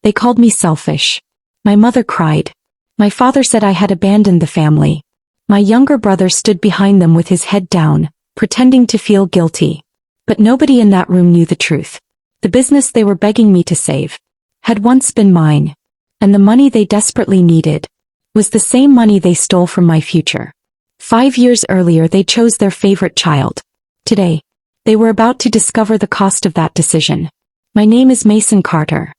They called me selfish. My mother cried. My father said I had abandoned the family. My younger brother stood behind them with his head down, pretending to feel guilty. But nobody in that room knew the truth. The business they were begging me to save had once been mine. And the money they desperately needed was the same money they stole from my future. 5 years earlier they chose their favorite child. Today, they were about to discover the cost of that decision. My name is Mason Carter.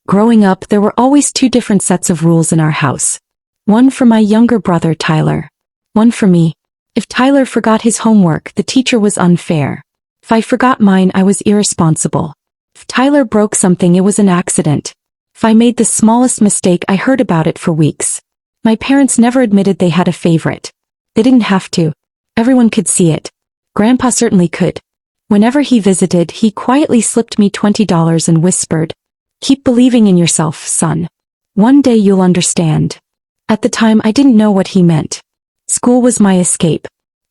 Growing up, there were always two different sets of rules in our house. One for my younger brother, Tyler. One for me. If Tyler forgot his homework, the teacher was unfair. If I forgot mine, I was irresponsible. If Tyler broke something, it was an accident. If I made the smallest mistake, I heard about it for weeks. My parents never admitted they had a favorite. They didn't have to. Everyone could see it. Grandpa certainly could. Whenever he visited, he quietly slipped me $20 and whispered, "Keep believing in yourself, son. One day you'll understand." At the time, I didn't know what he meant. School was my escape.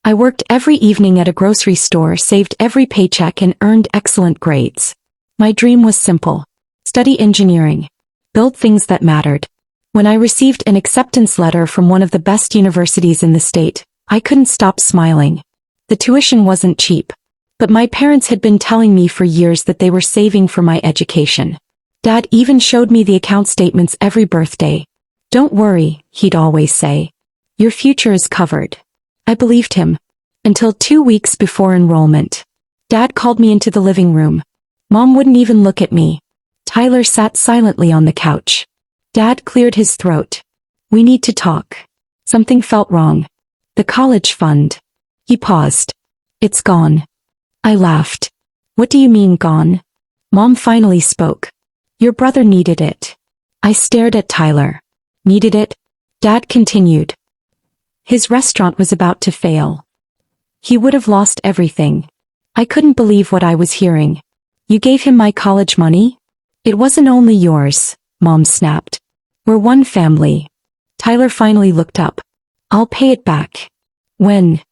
I worked every evening at a grocery store, saved every paycheck, and earned excellent grades. My dream was simple. Study engineering. Build things that mattered. When I received an acceptance letter from one of the best universities in the state, I couldn't stop smiling. The tuition wasn't cheap. But my parents had been telling me for years that they were saving for my education. Dad even showed me the account statements every birthday. "Don't worry," he'd always say. "Your future is covered." I believed him. Until 2 weeks before enrollment. Dad called me into the living room. Mom wouldn't even look at me. Tyler sat silently on the couch. Dad cleared his throat. "We need to talk." Something felt wrong. "The college fund." He paused. "It's gone." I laughed. "What do you mean gone?" Mom finally spoke. "Your brother needed it." I stared at Tyler. "Needed it?" Dad continued. "His restaurant was about to fail. He would have lost everything." I couldn't believe what I was hearing. "You gave him my college money?" "It wasn't only yours," Mom snapped. "We're one family." Tyler finally looked up. "I'll pay it back." "When?"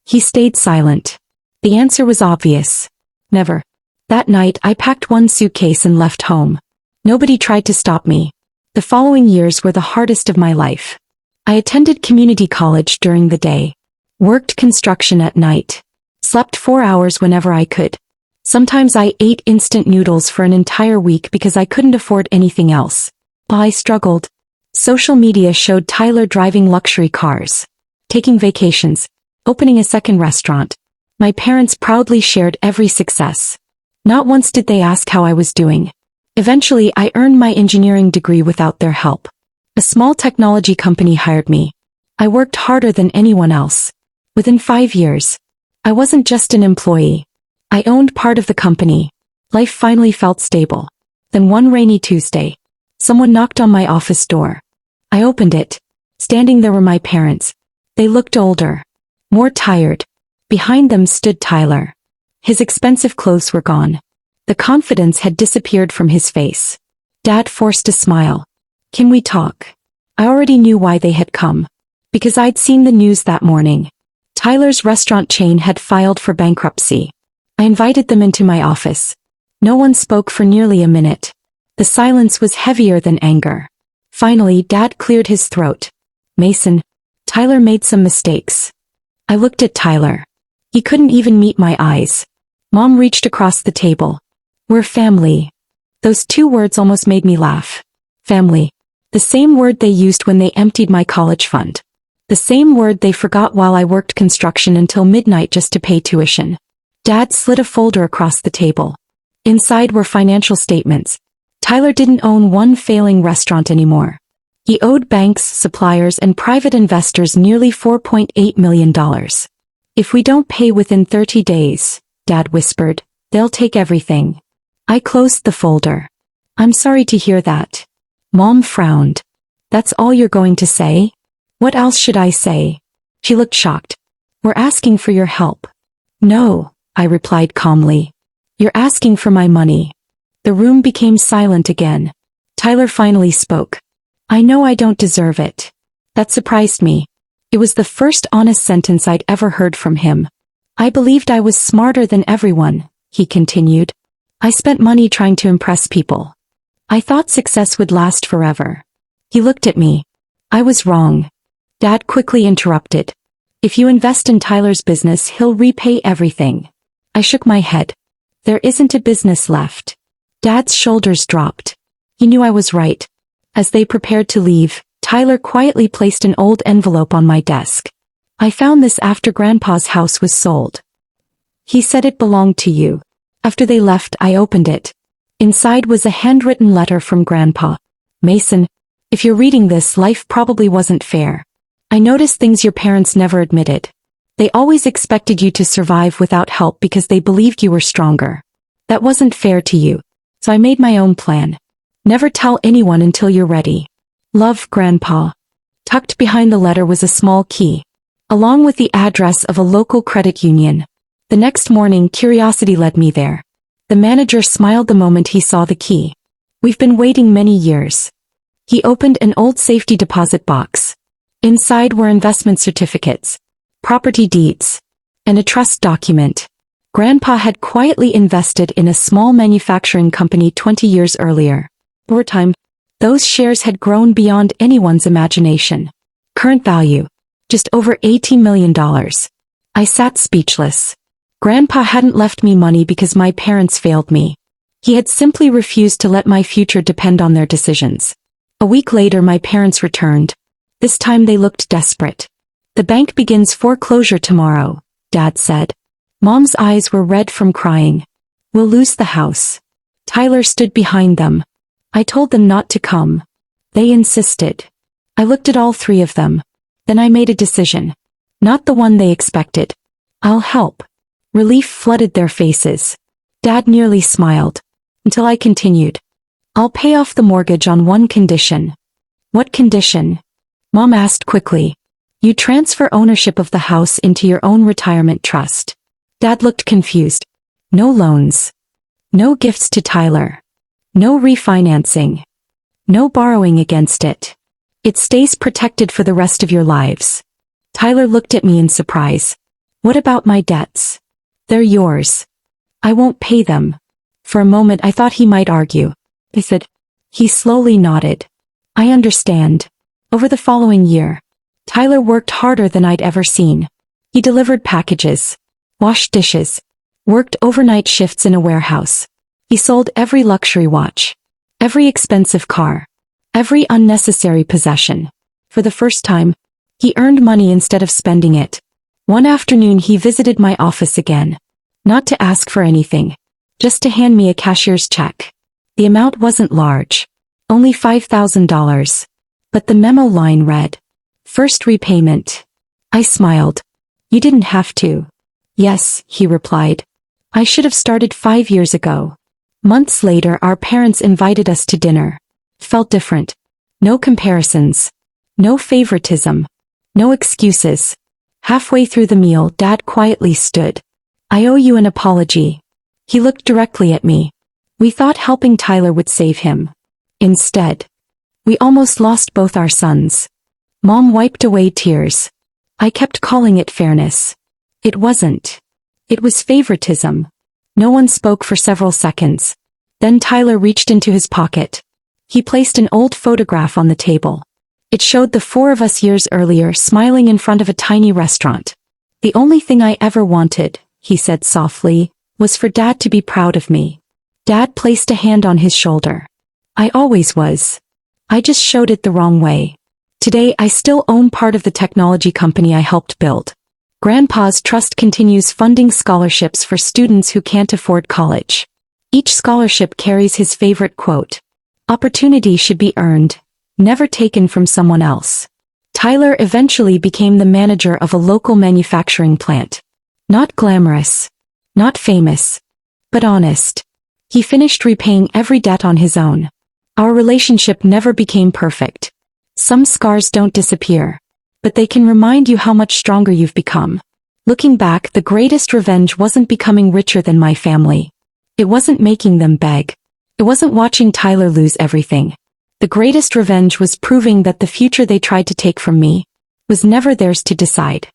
He stayed silent. The answer was obvious. Never. That night, I packed one suitcase and left home. Nobody tried to stop me. The following years were the hardest of my life. I attended community college during the day, worked construction at night, slept 4 hours whenever I could. Sometimes I ate instant noodles for an entire week because I couldn't afford anything else. I struggled. Social media showed Tyler driving luxury cars, taking vacations, opening a second restaurant. My parents proudly shared every success. Not once did they ask how I was doing. Eventually, I earned my engineering degree without their help. A small technology company hired me. I worked harder than anyone else. Within 5 years, I wasn't just an employee. I owned part of the company. Life finally felt stable. Then one rainy Tuesday, someone knocked on my office door. I opened it. Standing there were my parents. They looked older, more tired. Behind them stood Tyler. His expensive clothes were gone. The confidence had disappeared from his face. Dad forced a smile. "Can we talk?" I already knew why they had come. Because I'd seen the news that morning. Tyler's restaurant chain had filed for bankruptcy. I invited them into my office. No one spoke for nearly a minute. The silence was heavier than anger. Finally, Dad cleared his throat. "Mason, Tyler made some mistakes." I looked at Tyler. He couldn't even meet my eyes. Mom reached across the table. "We're family." Those 2 words almost made me laugh. Family. The same word they used when they emptied my college fund. The same word they forgot while I worked construction until midnight just to pay tuition. Dad slid a folder across the table. Inside were financial statements. Tyler didn't own one failing restaurant anymore. He owed banks, suppliers, and private investors nearly $4.8 million. "If we don't pay within 30 days, Dad whispered, "they'll take everything." I closed the folder. "I'm sorry to hear that." Mom frowned. "That's all you're going to say?" "What else should I say?" She looked shocked. "We're asking for your help." "No," I replied calmly. "You're asking for my money." The room became silent again. Tyler finally spoke. "I know I don't deserve it." That surprised me. It was the first honest sentence I'd ever heard from him. "I believed I was smarter than everyone," he continued. "I spent money trying to impress people. I thought success would last forever. He looked at me. I was wrong. Dad quickly interrupted. If you invest in Tyler's business, he'll repay everything. I shook my head. There isn't a business left. Dad's shoulders dropped. He knew I was right. As they prepared to leave, Tyler quietly placed an old envelope on my desk. I found this after Grandpa's house was sold. He said it belonged to you. After they left, I opened it. Inside was a handwritten letter from Grandpa. Mason, if you're reading this, life probably wasn't fair. I noticed things your parents never admitted. They always expected you to survive without help because they believed you were stronger. That wasn't fair to you. So I made my own plan. Never tell anyone until you're ready. Love, Grandpa. Tucked behind the letter was a small key, along with the address of a local credit union. The next morning, curiosity led me there. The manager smiled the moment he saw the key. We've been waiting many years. He opened an old safety deposit box. Inside were investment certificates, property deeds, and a trust document. Grandpa had quietly invested in a small manufacturing company 20 years earlier. Over time, those shares had grown beyond anyone's imagination. Current value, just over $18 million. I sat speechless. Grandpa hadn't left me money because my parents failed me. He had simply refused to let my future depend on their decisions. A week later, my parents returned. This time they looked desperate. The bank begins foreclosure tomorrow, Dad said. Mom's eyes were red from crying. We'll lose the house. Tyler stood behind them. I told them not to come. They insisted. I looked at all three of them. Then I made a decision. Not the one they expected. I'll help. Relief flooded their faces. Dad nearly smiled. Until I continued. I'll pay off the mortgage on one condition. What condition? Mom asked quickly. You transfer ownership of the house into your own retirement trust. Dad looked confused. No loans. No gifts to Tyler. No refinancing. No borrowing against it. It stays protected for the rest of your lives. Tyler looked at me in surprise. What about my debts? They're yours. I won't pay them. For a moment I thought he might argue. I said. He slowly nodded. I understand. Over the following year, Tyler worked harder than I'd ever seen. He delivered packages, washed dishes, worked overnight shifts in a warehouse. He sold every luxury watch, every expensive car, every unnecessary possession. For the first time, he earned money instead of spending it. One afternoon he visited my office again. Not to ask for anything, just to hand me a cashier's check. The amount wasn't large, only $5,000. But the memo line read, First repayment. I smiled. You didn't have to. Yes, he replied. I should have started 5 years ago. Months later, our parents invited us to dinner. Felt different. No comparisons. No favoritism. No excuses. Halfway through the meal, Dad quietly stood. I owe you an apology. He looked directly at me. We thought helping Tyler would save him. Instead, we almost lost both our sons. Mom wiped away tears. I kept calling it fairness. It wasn't. It was favoritism. No one spoke for several seconds. Then Tyler reached into his pocket. He placed an old photograph on the table. It showed the four of us years earlier smiling in front of a tiny restaurant. The only thing I ever wanted, he said softly, was for Dad to be proud of me. Dad placed a hand on his shoulder. I always was. I just showed it the wrong way. Today I still own part of the technology company I helped build. Grandpa's trust continues funding scholarships for students who can't afford college. Each scholarship carries his favorite quote. Opportunity should be earned, never taken from someone else. Tyler eventually became the manager of a local manufacturing plant. Not glamorous, not famous, but honest. He finished repaying every debt on his own. Our relationship never became perfect. Some scars don't disappear, but they can remind you how much stronger you've become. Looking back, the greatest revenge wasn't becoming richer than my family. It wasn't making them beg. It wasn't watching Tyler lose everything. The greatest revenge was proving that the future they tried to take from me was never theirs to decide.